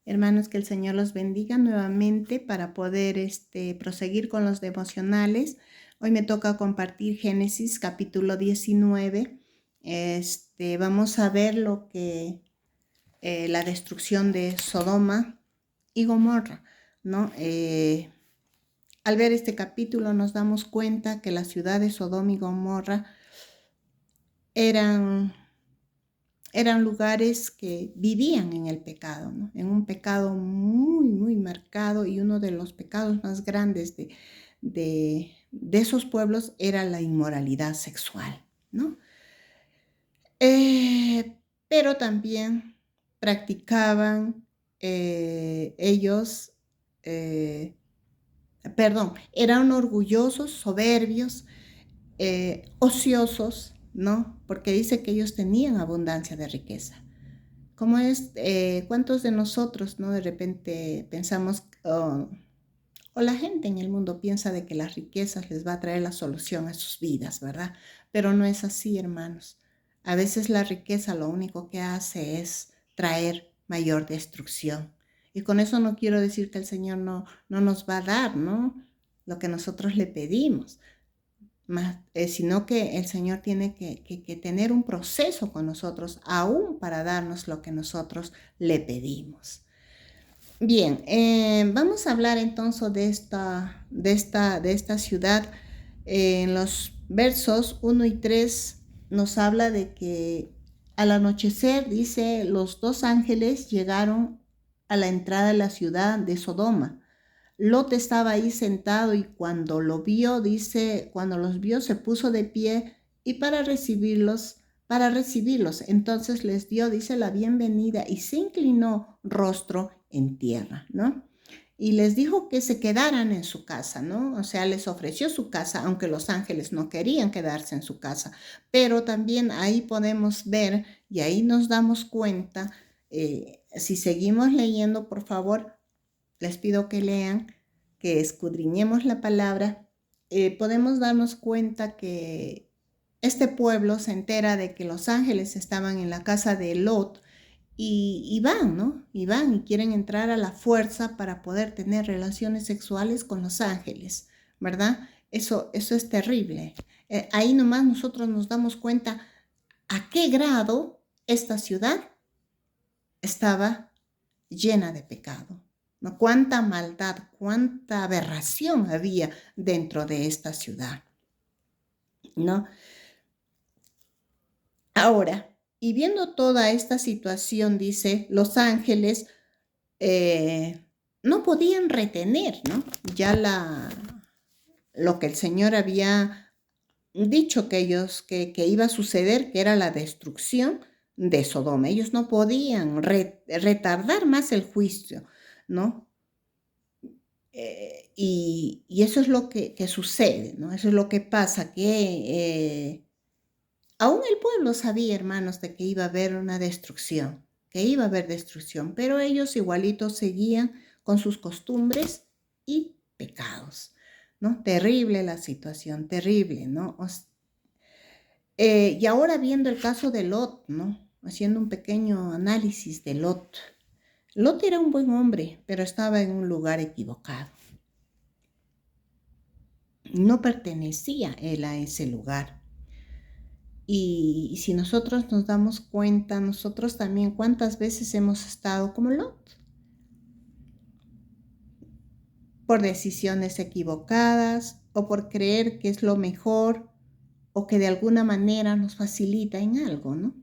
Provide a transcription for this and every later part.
Hermanos, que el Señor los bendiga nuevamente para poder proseguir con los devocionales. Hoy me toca compartir Génesis capítulo 19. Vamos a ver lo que la destrucción de Sodoma y Gomorra, ¿no? Al ver este capítulo nos damos cuenta que la ciudad de Sodoma y Gomorra eran lugares que vivían en el pecado, ¿no? En un pecado muy, muy marcado, y uno de los pecados más grandes de esos pueblos era la inmoralidad sexual, ¿no? Pero también practicaban ellos, eran orgullosos, soberbios, ociosos, ¿no? Porque dice que ellos tenían abundancia de riqueza. ¿Cómo es? ¿Cuántos de nosotros, no? De repente pensamos, o la gente en el mundo piensa de que las riquezas les va a traer la solución a sus vidas, ¿verdad? Pero no es así, hermanos. A veces la riqueza lo único que hace es traer mayor destrucción. Y con eso no quiero decir que el Señor no nos va a dar, ¿no? Lo que nosotros le pedimos, sino que el Señor tiene que tener un proceso con nosotros, aún para darnos lo que nosotros le pedimos. Bien, vamos a hablar entonces de esta ciudad. En los versos 1 y 3 nos habla de que al anochecer, dice, los dos ángeles llegaron a la entrada de la ciudad de Sodoma. Lot estaba ahí sentado, y cuando lo vio, dice, cuando los vio, se puso de pie y para recibirlos, entonces les dio, dice, la bienvenida, y se inclinó rostro en tierra, ¿no? Y les dijo que se quedaran en su casa, ¿no? O sea, les ofreció su casa, aunque los ángeles no querían quedarse en su casa. Pero también ahí podemos ver, y ahí nos damos cuenta, si seguimos leyendo, por favor, les pido que lean, que escudriñemos la palabra. Podemos darnos cuenta que este pueblo se entera de que los ángeles estaban en la casa de Lot, y van, ¿no? Y van y quieren entrar a la fuerza para poder tener relaciones sexuales con los ángeles, ¿verdad? Eso es terrible. Ahí nomás nosotros nos damos cuenta a qué grado esta ciudad estaba llena de pecado, ¿no? Cuánta maldad, cuánta aberración había dentro de esta ciudad, ¿no? Ahora, y viendo toda esta situación, dice, los ángeles no podían retener, ¿no? Ya lo que el Señor había dicho que iba a suceder, que era la destrucción de Sodoma. Ellos no podían retardar más el juicio, ¿no? Y eso es lo que sucede, ¿no? Eso es lo que pasa, que aún el pueblo sabía, hermanos, de que iba a haber una destrucción, que iba a haber destrucción, pero ellos igualitos seguían con sus costumbres y pecados, ¿no? Terrible la situación, terrible, ¿no? Y ahora viendo el caso de Lot, ¿no? Haciendo un pequeño análisis de Lot. Lot era un buen hombre, pero estaba en un lugar equivocado. No pertenecía él a ese lugar. Y si nosotros nos damos cuenta, nosotros también cuántas veces hemos estado como Lot, por decisiones equivocadas o por creer que es lo mejor o que de alguna manera nos facilita en algo, ¿no?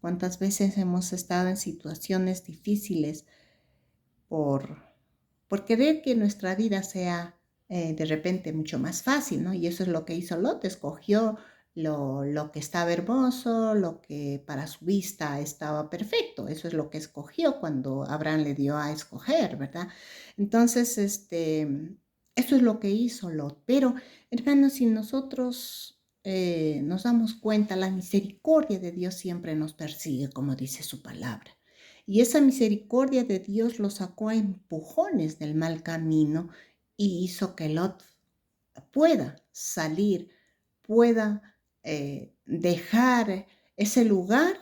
Cuántas veces hemos estado en situaciones difíciles por, por querer que nuestra vida sea de repente mucho más fácil, ¿no? Y eso es lo que hizo Lot, escogió lo que estaba hermoso, lo que para su vista estaba perfecto. Eso es lo que escogió cuando Abraham le dio a escoger, ¿verdad? Entonces, eso es lo que hizo Lot. Pero, hermanos, si nosotros nos damos cuenta, la misericordia de Dios siempre nos persigue, como dice su palabra. Y esa misericordia de Dios lo sacó a empujones del mal camino y hizo que Lot pueda salir, pueda dejar ese lugar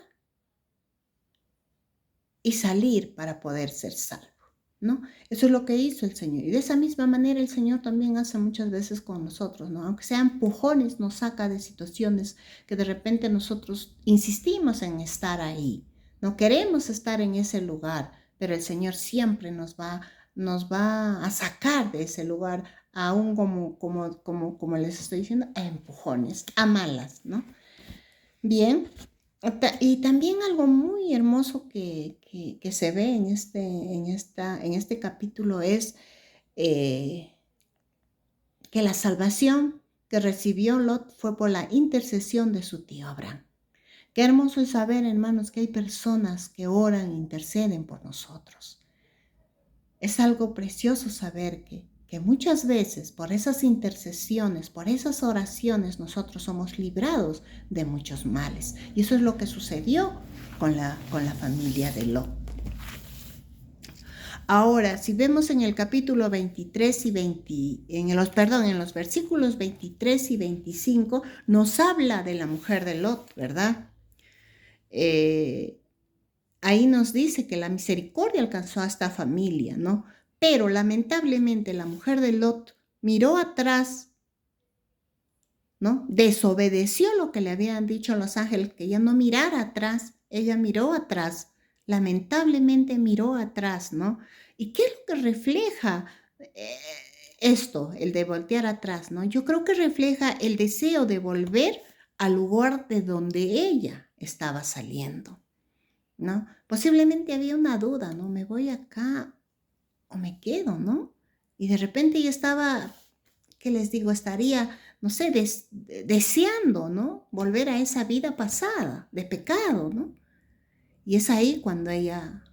y salir para poder ser salvo, ¿no? Eso es lo que hizo el Señor. Y de esa misma manera el Señor también hace muchas veces con nosotros, ¿no? Aunque sean empujones, nos saca de situaciones que de repente nosotros insistimos en estar ahí. No queremos estar en ese lugar, pero el Señor siempre nos va a sacar de ese lugar, aún como les estoy diciendo, a empujones, a malas, ¿no? Bien, y también algo muy hermoso que se ve en este capítulo es eh, que la salvación que recibió Lot fue por la intercesión de su tío Abraham. Qué hermoso es saber, hermanos, que hay personas que oran e interceden por nosotros. Es algo precioso saber que muchas veces por esas intercesiones, por esas oraciones, nosotros somos librados de muchos males. Y eso es lo que sucedió con la familia de Lot. Ahora, si vemos en el capítulo 23 y 20, en los versículos 23 y 25, nos habla de la mujer de Lot, ¿verdad? Ahí nos dice que la misericordia alcanzó a esta familia, ¿no? Pero lamentablemente la mujer de Lot miró atrás, ¿no? Desobedeció lo que le habían dicho los ángeles, que ella no mirara atrás. Ella miró atrás, lamentablemente miró atrás, ¿no? ¿Y qué es lo que refleja esto, el de voltear atrás, ¿no? Yo creo que refleja el deseo de volver al lugar de donde ella estaba saliendo, ¿no? Posiblemente había una duda, ¿no? ¿Me voy acá o me quedo, ¿no? Y de repente ella estaba, ¿qué les digo? Estaría, no sé, deseando, ¿no? Volver a esa vida pasada de pecado, ¿no? Y es ahí cuando ella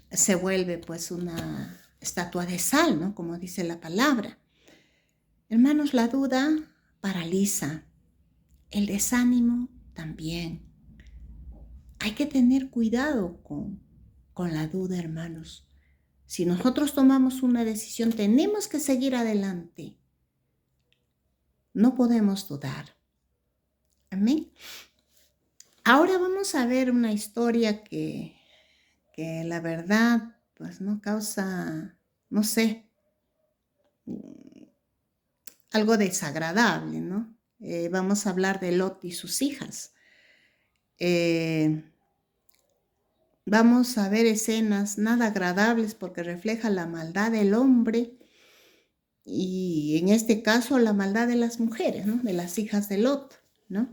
se vuelve pues una estatua de sal, ¿no? Como dice la palabra. Hermanos, la duda paraliza, el desánimo también. Hay que tener cuidado con la duda, hermanos. Si nosotros tomamos una decisión, tenemos que seguir adelante. No podemos dudar. Amén. Ahora vamos a ver una historia que la verdad, pues no causa, no sé, algo desagradable, ¿no? Vamos a hablar de Lot y sus hijas. Vamos a ver escenas nada agradables porque refleja la maldad del hombre y en este caso la maldad de las mujeres, ¿no? De las hijas de Lot, ¿no?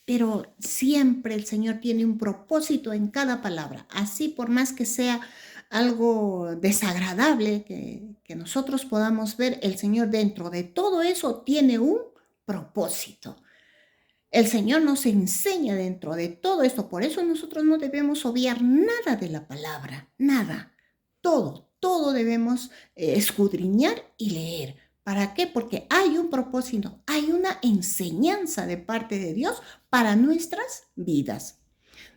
Pero siempre el Señor tiene un propósito en cada palabra. Así, por más que sea algo desagradable que nosotros podamos ver, el Señor dentro de todo eso tiene un propósito. El Señor nos enseña dentro de todo esto. Por eso nosotros no debemos obviar nada de la palabra, nada. Todo debemos escudriñar y leer. ¿Para qué? Porque hay un propósito, hay una enseñanza de parte de Dios para nuestras vidas,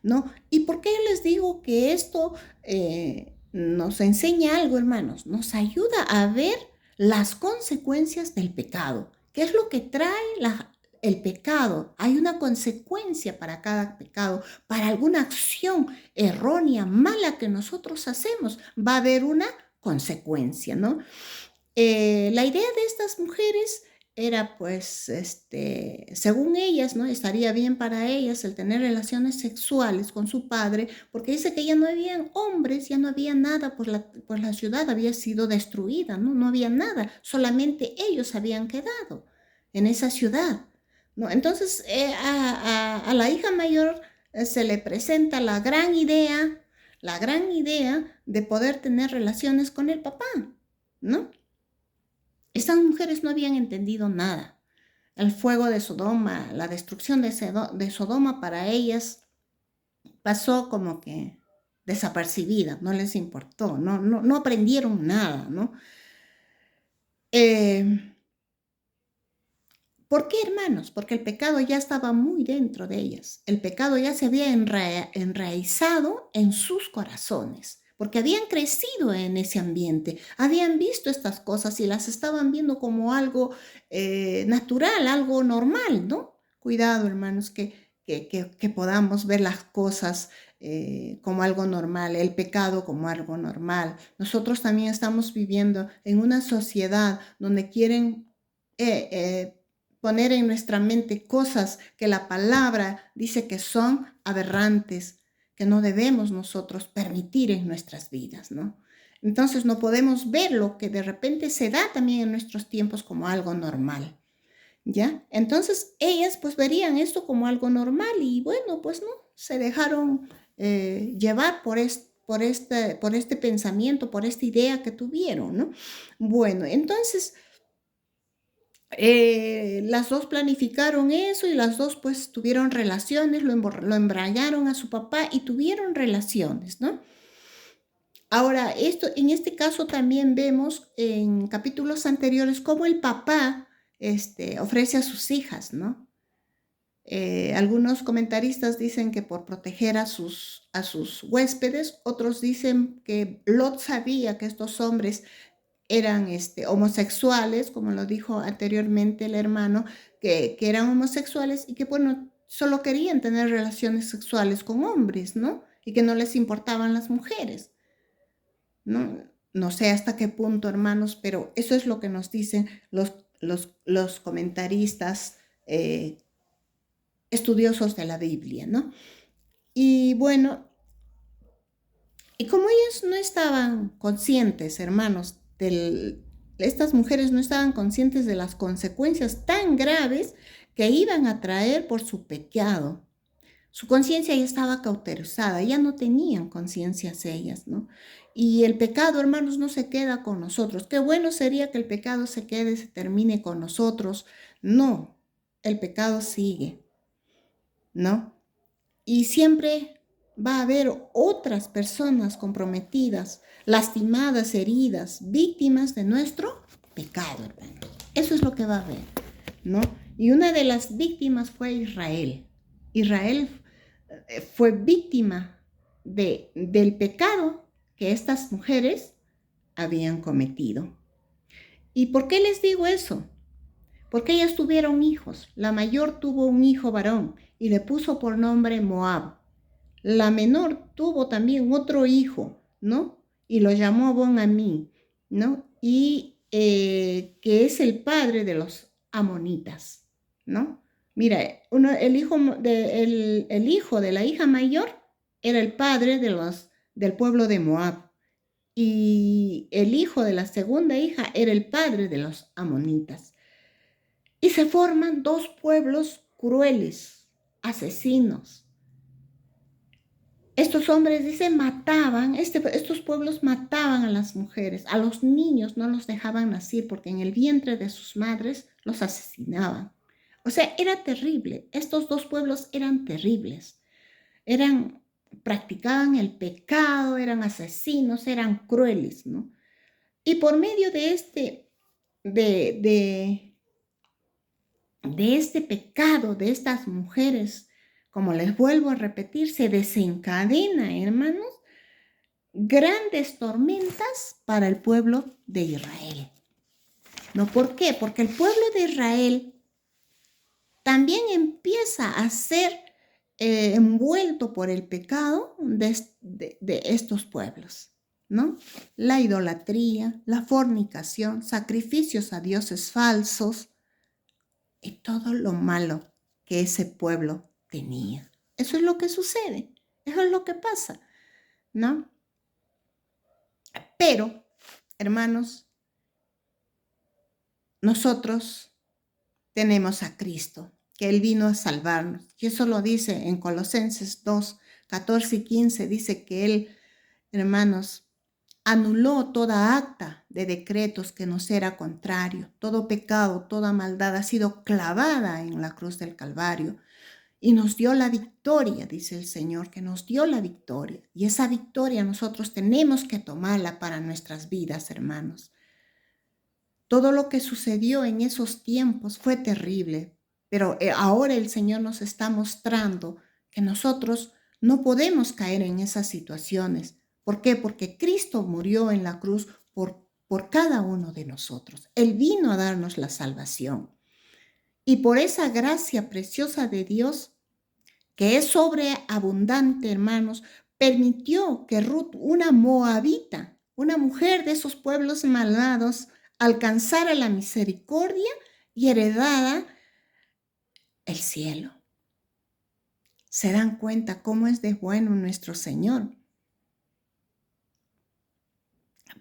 ¿no? ¿Y por qué les digo que esto nos enseña algo, hermanos? Nos ayuda a ver las consecuencias del pecado. ¿Qué es lo que trae el pecado? Hay una consecuencia para cada pecado, para alguna acción errónea, mala que nosotros hacemos, va a haber una consecuencia, ¿no? La idea de estas mujeres era pues, según ellas, ¿no? Estaría bien para ellas el tener relaciones sexuales con su padre, porque dice que ya no habían hombres, ya no había nada, pues la ciudad había sido destruida, ¿no? No había nada, solamente ellos habían quedado en esa ciudad, ¿no? Entonces, a la hija mayor se le presenta la gran idea de poder tener relaciones con el papá, ¿no? Estas mujeres no habían entendido nada. El fuego de Sodoma, la destrucción de Sodoma para ellas pasó como que desapercibida, no les importó, no aprendieron nada, ¿no? ¿Por qué, hermanos? Porque el pecado ya estaba muy dentro de ellas. El pecado ya se había enraizado en sus corazones, porque habían crecido en ese ambiente, habían visto estas cosas y las estaban viendo como algo natural, algo normal, ¿no? Cuidado, hermanos, que que podamos ver las cosas como algo normal, el pecado como algo normal. Nosotros también estamos viviendo en una sociedad donde quieren poner en nuestra mente cosas que la palabra dice que son aberrantes, que no debemos nosotros permitir en nuestras vidas, ¿no? Entonces no podemos ver lo que de repente se da también en nuestros tiempos como algo normal. ¿Ya? Entonces ellas pues verían esto como algo normal y bueno, pues no, se dejaron llevar por este pensamiento, por esta idea que tuvieron, ¿no? Bueno, entonces las dos planificaron eso y las dos pues tuvieron relaciones, lo embrayaron a su papá y tuvieron relaciones, ¿no? Ahora, en este caso también vemos en capítulos anteriores cómo el papá ofrece a sus hijas, ¿no? Algunos comentaristas dicen que por proteger a sus huéspedes, otros dicen que Lot sabía que estos hombres eran homosexuales, como lo dijo anteriormente el hermano, que eran homosexuales y que, bueno, solo querían tener relaciones sexuales con hombres, ¿no? Y que no les importaban las mujeres, ¿no? No sé hasta qué punto, hermanos, pero eso es lo que nos dicen los comentaristas estudiosos de la Biblia, ¿no? Y bueno, y como ellos no estaban conscientes, hermanos, estas mujeres no estaban conscientes de las consecuencias tan graves que iban a traer por su pecado. Su conciencia ya estaba cauterizada, ya no tenían conciencias ellas, ¿no? Y el pecado, hermanos, no se queda con nosotros. Qué bueno sería que el pecado se quede, se termine con nosotros. No, el pecado sigue, ¿no? Y siempre va a haber otras personas comprometidas, lastimadas, heridas, víctimas de nuestro pecado, hermano. Eso es lo que va a haber, ¿no? Y una de las víctimas fue Israel. Israel fue víctima del pecado que estas mujeres habían cometido. ¿Y por qué les digo eso? Porque ellas tuvieron hijos. La mayor tuvo un hijo varón y le puso por nombre Moab. La menor tuvo también otro hijo, ¿no? Y lo llamó Bon-Ammi, ¿no? Y que es el padre de los amonitas, ¿no? Mira, el hijo de la hija mayor era el padre del pueblo de Moab. Y el hijo de la segunda hija era el padre de los amonitas. Y se forman dos pueblos crueles, asesinos. Estos hombres, dice, mataban, estos pueblos mataban a las mujeres, a los niños no los dejaban nacer porque en el vientre de sus madres los asesinaban. O sea, era terrible. Estos dos pueblos eran terribles. Practicaban el pecado, eran asesinos, eran crueles, ¿no? Y por medio de este pecado de estas mujeres, como les vuelvo a repetir, se desencadena, hermanos, grandes tormentas para el pueblo de Israel. ¿No? ¿Por qué? Porque el pueblo de Israel también empieza a ser envuelto por el pecado de estos pueblos, ¿no? La idolatría, la fornicación, sacrificios a dioses falsos y todo lo malo que ese pueblo tenía. Eso es lo que sucede, eso es lo que pasa, ¿no? Pero, hermanos, nosotros tenemos a Cristo, que Él vino a salvarnos. Y eso lo dice en Colosenses 2, 14 y 15, dice que Él, hermanos, anuló toda acta de decretos que nos era contrario. Todo pecado, toda maldad ha sido clavada en la cruz del Calvario. Y nos dio la victoria, dice el Señor, que nos dio la victoria. Y esa victoria nosotros tenemos que tomarla para nuestras vidas, hermanos. Todo lo que sucedió en esos tiempos fue terrible, pero ahora el Señor nos está mostrando que nosotros no podemos caer en esas situaciones. ¿Por qué? Porque Cristo murió en la cruz por cada uno de nosotros. Él vino a darnos la salvación. Y por esa gracia preciosa de Dios, que es sobreabundante, hermanos, permitió que Ruth, una moabita, una mujer de esos pueblos malvados, alcanzara la misericordia y heredara el cielo. ¿Se dan cuenta cómo es de bueno nuestro Señor?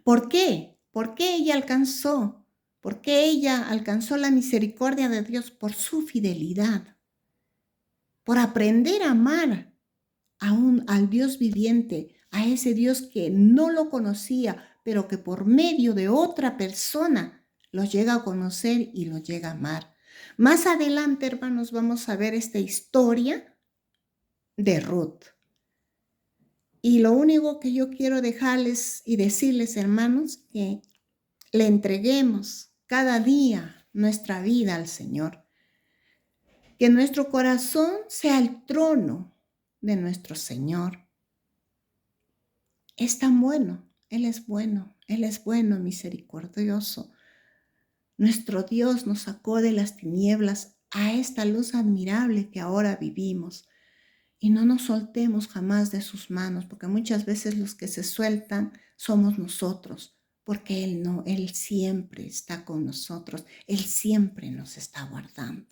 ¿Por qué? ¿Por qué ella alcanzó? ¿Por qué ella alcanzó la misericordia de Dios? Por su fidelidad, por aprender a amar al Dios viviente, a ese Dios que no lo conocía, pero que por medio de otra persona lo llega a conocer y lo llega a amar. Más adelante, hermanos, vamos a ver esta historia de Ruth. Y lo único que yo quiero dejarles y decirles, hermanos, que le entreguemos cada día nuestra vida al Señor. Que nuestro corazón sea el trono de nuestro Señor. Es tan bueno, Él es bueno, Él es bueno, misericordioso. Nuestro Dios nos sacó de las tinieblas a esta luz admirable que ahora vivimos. Y no nos soltemos jamás de sus manos, porque muchas veces los que se sueltan somos nosotros, porque Él no, Él siempre está con nosotros, Él siempre nos está guardando.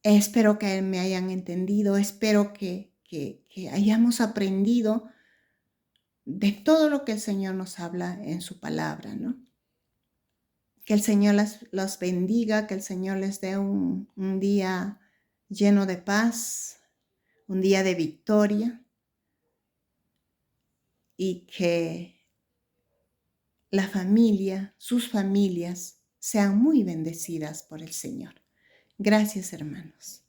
Espero que me hayan entendido, espero que hayamos aprendido de todo lo que el Señor nos habla en su palabra, ¿no? Que el Señor los bendiga, que el Señor les dé un día lleno de paz, un día de victoria y que la familia, sus familias, sean muy bendecidas por el Señor. Gracias, hermanos.